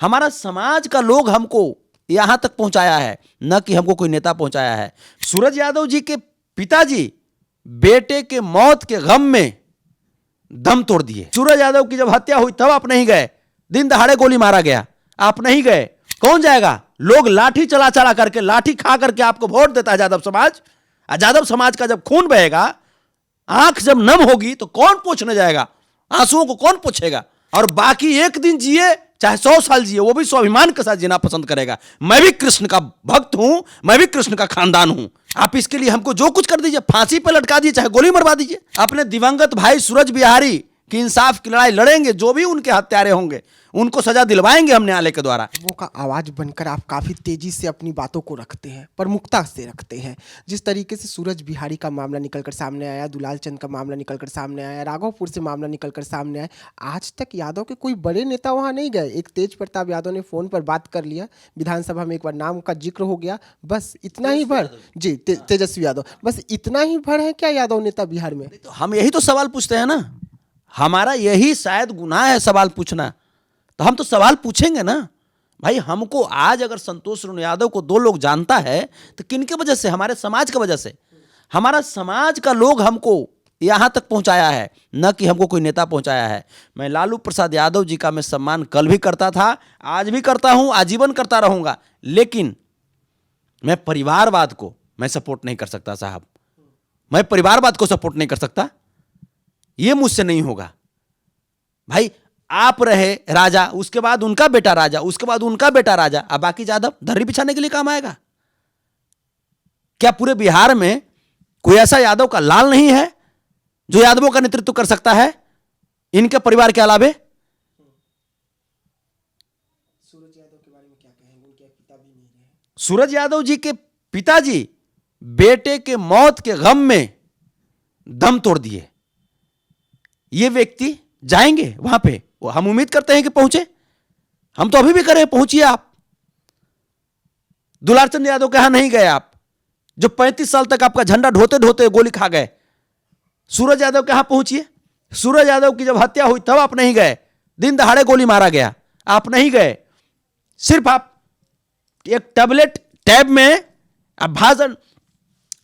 हमारा समाज का लोग हमको यहां तक पहुंचाया है, न कि हमको कोई नेता पहुंचाया है। सूरज यादव जी के पिताजी बेटे के मौत के गम में दम तोड़ दिए। सूरज यादव की जब हत्या हुई तब आप नहीं गए, दिन दहाड़े गोली मारा गया, आप नहीं गए। कौन जाएगा? लोग लाठी चला चला करके, लाठी खा करके आपको वोट देता है यादव समाज। यादव समाज का जब खून बहेगा, आंख जब नम होगी, तो कौन पूछने जाएगा? आंसुओं को कौन पूछेगा? और बाकी एक दिन जिए चाहे 100 साल जिए, वो भी स्वाभिमान के साथ जीना पसंद करेगा। मैं भी कृष्ण का भक्त हूं, मैं भी कृष्ण का खानदान हूं। आप इसके लिए हमको जो कुछ कर दीजिए, फांसी पर लटका दीजिए, चाहे गोली मरवा दीजिए। अपने दिवंगत भाई सूरज बिहारी की इंसाफ की लड़ाई लड़ेंगे। जो भी उनके हत्यारे होंगे उनको सजा दिलवाएंगे हम न्यायालय के द्वारा। लोगों का आवाज बनकर आप काफी तेजी से अपनी बातों को रखते हैं, प्रमुखता से रखते हैं। जिस तरीके से सूरज बिहारी का मामला निकलकर सामने आया, दुलाल चंद का मामला निकलकर सामने आया, राघोपुर से मामला निकलकर सामने आया, आज तक यादव के कोई बड़े नेता वहां नहीं गए। एक तेज प्रताप यादव ने फोन पर बात कर लिया, विधानसभा में एक बार नाम का जिक्र हो गया, बस इतना ही भर जी। तेजस्वी यादव, बस इतना ही भर है क्या यादव नेता बिहार में? तो हम यही तो सवाल पूछते हैं ना, हमारा यही शायद गुनाह है सवाल पूछना। तो हम तो सवाल पूछेंगे ना भाई। हमको आज अगर संतोष यादव को 2 लोग जानता है तो किनके वजह से? हमारे समाज की वजह से। हमारा समाज का लोग हमको यहां तक पहुंचाया है, न कि हमको कोई नेता पहुंचाया है। मैं लालू प्रसाद यादव जी का मैं सम्मान कल भी करता था, आज भी करता हूं, आजीवन करता रहूंगा। लेकिन मैं परिवारवाद को मैं सपोर्ट नहीं कर सकता साहब। मैं परिवारवाद को सपोर्ट नहीं कर सकता, यह मुझसे नहीं होगा भाई। आप रहे राजा, उसके बाद उनका बेटा राजा, उसके बाद उनका बेटा राजा, अब बाकी यादव धर्री बिछाने के लिए काम आएगा क्या? पूरे बिहार में कोई ऐसा यादव का लाल नहीं है जो यादवों का नेतृत्व कर सकता है इनके परिवार के अलावे? सूरज यादव के बारे में क्या कहेंगे? उनके पिता भी नहीं रहे। सूरज यादव जी के पिताजी बेटे के मौत के गम में दम तोड़ दिए। ये व्यक्ति जाएंगे वहां पे, हम उम्मीद करते हैं कि पहुंचे। हम तो अभी भी करें, पहुंचिए आप। दुलार चंद यादव के यहां नहीं गए आप, जो 35 साल तक आपका झंडा ढोते ढोते गोली खा गए। सूरज यादव के यहां पहुंचिए। सूरज यादव की जब हत्या हुई तब आप नहीं गए, दिन दहाड़े गोली मारा गया, आप नहीं गए। सिर्फ आप एक टैब में आप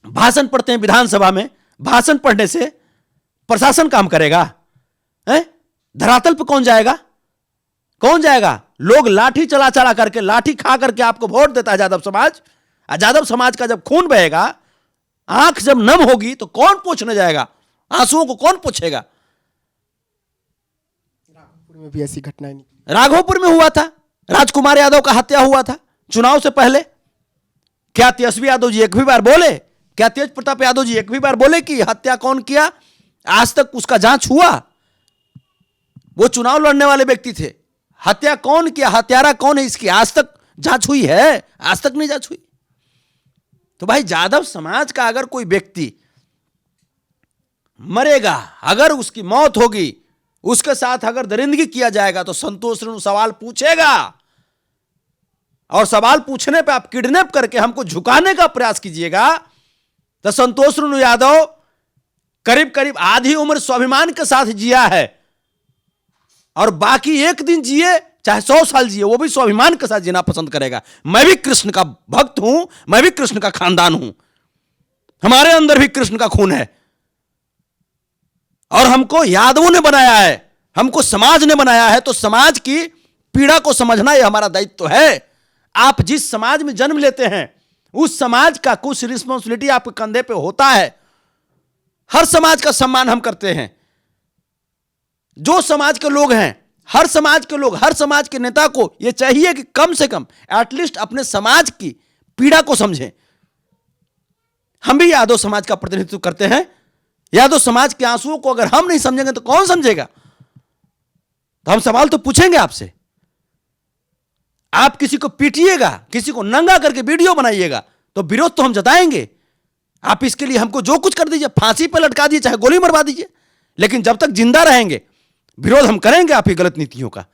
भाषण पढ़ते हैं विधानसभा में। भाषण पढ़ने से प्रशासन काम करेगा? धरातल पे कौन जाएगा? कौन जाएगा? लोग लाठी चला चला करके, लाठी खा करके आपको वोट देता है यादव समाज। यादव समाज का जब खून बहेगा, आंख जब नम होगी, तो कौन पूछने जाएगा? आंसुओं को कौन पूछेगा? राघोपुर में भी ऐसी घटनाएं नहीं। राघोपुर में हुआ था, राजकुमार यादव का हत्या हुआ था चुनाव से पहले। क्या तेजस्वी यादव जी एक भी बार बोले? क्या तेज प्रताप यादव जी एक भी बार बोले कि हत्या कौन किया? आज तक उसका जांच हुआ? वो चुनाव लड़ने वाले व्यक्ति थे। हत्या कौन किया, हत्यारा कौन है, इसकी आज तक जांच हुई है? आज तक नहीं जांच हुई। तो भाई यादव समाज का अगर कोई व्यक्ति मरेगा, अगर उसकी मौत होगी, उसके साथ अगर दरिंदगी किया जाएगा, तो संतोष रेणु सवाल पूछेगा। और सवाल पूछने पे आप किडनैप करके हमको झुकाने का प्रयास कीजिएगा, तो संतोष रेणु यादव करीब करीब आधी उम्र स्वाभिमान के साथ जिया है, और बाकी एक दिन जिए चाहे 100 साल जिए, वो भी स्वाभिमान के साथ जीना पसंद करेगा। मैं भी कृष्ण का भक्त हूं, मैं भी कृष्ण का खानदान हूं। हमारे अंदर भी कृष्ण का खून है, और हमको यादवों ने बनाया है, हमको समाज ने बनाया है। तो समाज की पीड़ा को समझना यह हमारा दायित्व है। आप जिस समाज में जन्म लेते हैं, उस समाज का कुछ रिस्पॉन्सिबिलिटी आपके कंधे पे होता है। हर समाज का सम्मान हम करते हैं। जो समाज के लोग हैं, हर समाज के लोग, हर समाज के नेता को यह चाहिए कि कम से कम एटलीस्ट अपने समाज की पीड़ा को समझें। हम भी यादव समाज का प्रतिनिधित्व करते हैं। यादव समाज के आंसुओं को अगर हम नहीं समझेंगे तो कौन समझेगा? तो हम सवाल तो पूछेंगे आपसे। आप किसी को पीटिएगा, किसी को नंगा करके वीडियो बनाइएगा, तो विरोध तो हम जताएंगे। आप इसके लिए हमको जो कुछ कर दीजिए, फांसी पर लटका दीजिए, चाहे गोली मरवा दीजिए, लेकिन जब तक जिंदा रहेंगे विरोध हम करेंगे आपकी गलत नीतियों का।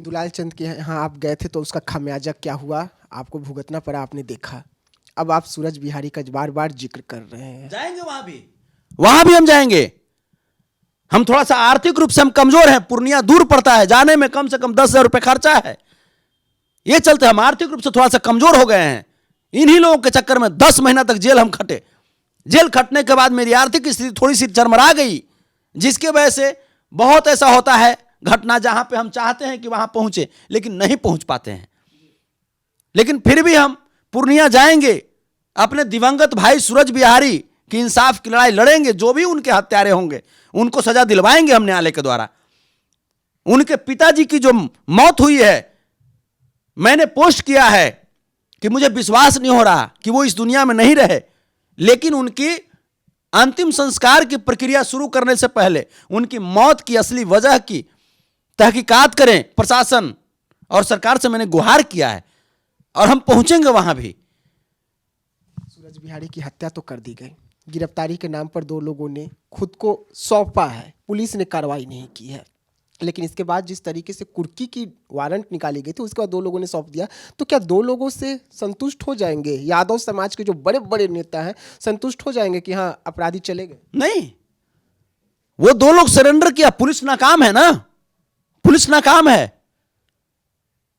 दुलाल चंद के यहाँ आप गए थे तो उसका खामियाजा क्या हुआ? आपको भुगतना पड़ा, आपने देखा। अब आप सूरज बिहारी का बार बार जिक्र कर रहे हैं। जाएंगे वहां भी हम जाएंगे। हम थोड़ा सा आर्थिक रूप से हम कमजोर हैं, पूर्णिया दूर पड़ता है, जाने में कम से कम 10,000 रुपए खर्चा है। ये चलते हम आर्थिक रूप से थोड़ा सा कमजोर हो गए हैं। इन्हीं लोगों के चक्कर में 10 महीना तक जेल हम खटे। जेल खटने के बाद मेरी आर्थिक स्थिति थोड़ी सी चरमरा गई, जिसके वजह से बहुत ऐसा होता है घटना जहां पे हम चाहते हैं कि वहां पहुंचे लेकिन नहीं पहुंच पाते हैं। लेकिन फिर भी हम पूर्णिया जाएंगे, अपने दिवंगत भाई सूरज बिहारी की इंसाफ की लड़ाई लड़ेंगे। जो भी उनके हत्यारे होंगे उनको सजा दिलवाएंगे हम न्यायालय के द्वारा। उनके पिताजी की जो मौत हुई है, मैंने पोस्ट किया है कि मुझे विश्वास नहीं हो रहा कि वो इस दुनिया में नहीं रहे, लेकिन उनकी अंतिम संस्कार की प्रक्रिया शुरू करने से पहले उनकी मौत की असली वजह की तहकीकात करें प्रशासन और सरकार से मैंने गुहार किया है और हम पहुंचेंगे वहां भी। सूरज बिहारी की हत्या तो कर दी गई, गिरफ्तारी के नाम पर 2 लोगों ने खुद को सौंपा है, पुलिस ने कार्रवाई नहीं की है, लेकिन इसके बाद जिस तरीके से कुर्की की वारंट निकाली गई थी उसके बाद 2 लोगों ने सौंप दिया, तो क्या 2 लोगों से संतुष्ट हो जाएंगे यादव समाज के जो बड़े बड़े नेता हैं, संतुष्ट हो जाएंगे कि हाँ अपराधी चले गए? नहीं, वो 2 लोग सरेंडर किया, पुलिस नाकाम है ना, पुलिस नाकाम है।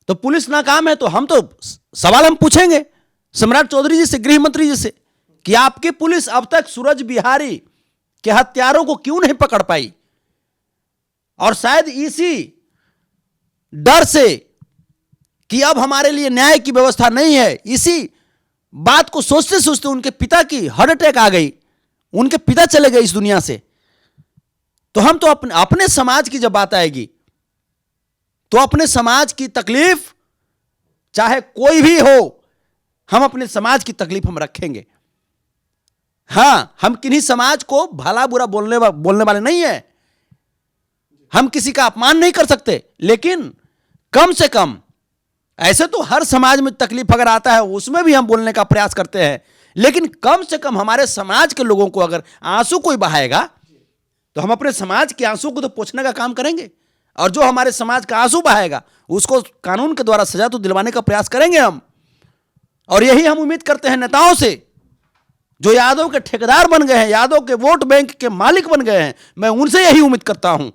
तो पुलिस नाकाम है तो हम तो सवाल हम पूछेंगे सम्राट चौधरी जी से, गृह मंत्री जी से, कि आपकी पुलिस अब तक सूरज बिहारी के हत्यारों को क्यों नहीं पकड़ पाई? और शायद इसी डर से कि अब हमारे लिए न्याय की व्यवस्था नहीं है, इसी बात को सोचते सोचते उनके पिता की हार्ट अटैक आ गई, उनके पिता चले गए इस दुनिया से। तो हम तो अपने समाज की जब बात आएगी तो अपने समाज की तकलीफ चाहे कोई भी हो, हम अपने समाज की तकलीफ हम रखेंगे। हां, हम किन्हीं समाज को भला बुरा बोलने वाले नहीं है, हम किसी का अपमान नहीं कर सकते, लेकिन कम से कम ऐसे तो हर समाज में तकलीफ अगर आता है उसमें भी हम बोलने का प्रयास करते हैं, लेकिन कम से कम हमारे समाज के लोगों को अगर आंसू कोई बहाएगा तो हम अपने समाज के आंसू को तो पोंछने का काम करेंगे, और जो हमारे समाज का आंसू बहाएगा उसको कानून के द्वारा सजा तो दिलवाने का प्रयास करेंगे हम। और यही हम उम्मीद करते हैं नेताओं से जो यादव के ठेकेदार बन गए हैं, यादव के वोट बैंक के मालिक बन गए हैं, मैं उनसे यही उम्मीद करता हूं।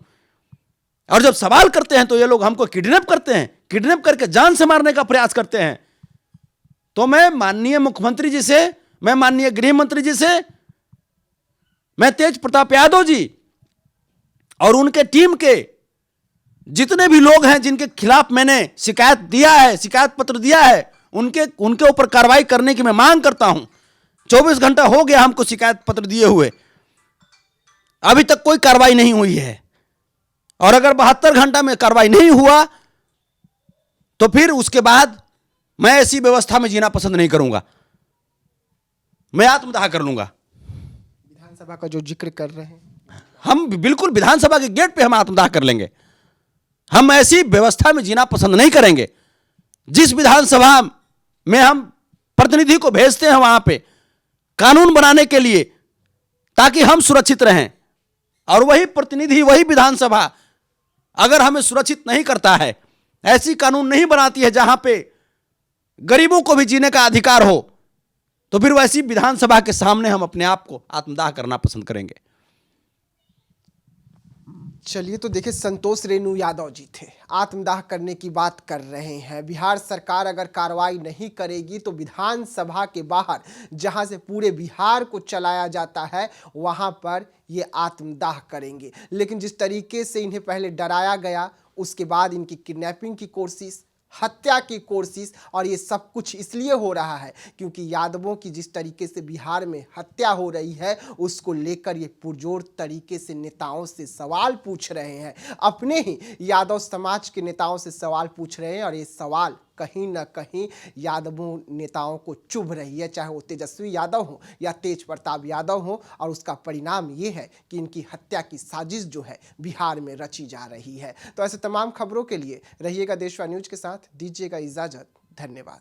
और जब सवाल करते हैं तो ये लोग हमको किडनैप करते हैं, किडनैप करके जान से मारने का प्रयास करते हैं। तो मैं माननीय मुख्यमंत्री जी से, मैं माननीय गृह मंत्री जी से, मैं तेज प्रताप यादव जी और उनके टीम के जितने भी लोग हैं जिनके खिलाफ मैंने शिकायत दिया है, शिकायत पत्र दिया है, उनके ऊपर कार्रवाई करने की मैं मांग करता हूं। 24 घंटा हो गया हमको शिकायत पत्र दिए हुए, अभी तक कोई कार्रवाई नहीं हुई है। और अगर 72 घंटा में कार्रवाई नहीं हुआ तो फिर उसके बाद मैं ऐसी व्यवस्था में जीना पसंद नहीं करूंगा, मैं आत्मदाह कर लूंगा। विधानसभा का जो जिक्र कर रहे हैं, हम बिल्कुल विधानसभा के गेट पे हम आत्मदाह कर लेंगे। हम ऐसी व्यवस्था में जीना पसंद नहीं करेंगे। जिस विधानसभा में हम प्रतिनिधि को भेजते हैं वहां पे कानून बनाने के लिए ताकि हम सुरक्षित रहें, और वही प्रतिनिधि, वही विधानसभा अगर हमें सुरक्षित नहीं करता है, ऐसी कानून नहीं बनाती है जहां पे गरीबों को भी जीने का अधिकार हो, तो फिर वैसी विधानसभा के सामने हम अपने आप को आत्मदाह करना पसंद करेंगे। चलिए, तो देखिए, संतोष रेणु यादव जी थे, आत्मदाह करने की बात कर रहे हैं। बिहार सरकार अगर कार्रवाई नहीं करेगी तो विधानसभा के बाहर जहां से पूरे बिहार को चलाया जाता है वहां पर ये आत्मदाह करेंगे। लेकिन जिस तरीके से इन्हें पहले डराया गया, उसके बाद इनकी किडनैपिंग की कोशिश, हत्या की कोशिश, और ये सब कुछ इसलिए हो रहा है क्योंकि यादवों की जिस तरीके से बिहार में हत्या हो रही है उसको लेकर ये पुरजोर तरीके से नेताओं से सवाल पूछ रहे हैं, अपने ही यादव समाज के नेताओं से सवाल पूछ रहे हैं। और ये सवाल कहीं ना कहीं यादवों नेताओं को चुभ रही है, चाहे वो तेजस्वी यादव हो या तेज प्रताप यादव हो। और उसका परिणाम ये है कि इनकी हत्या की साजिश जो है बिहार में रची जा रही है। तो ऐसे तमाम खबरों के लिए रहिएगा देशवा न्यूज के साथ, दीजिएगा इजाजत, धन्यवाद।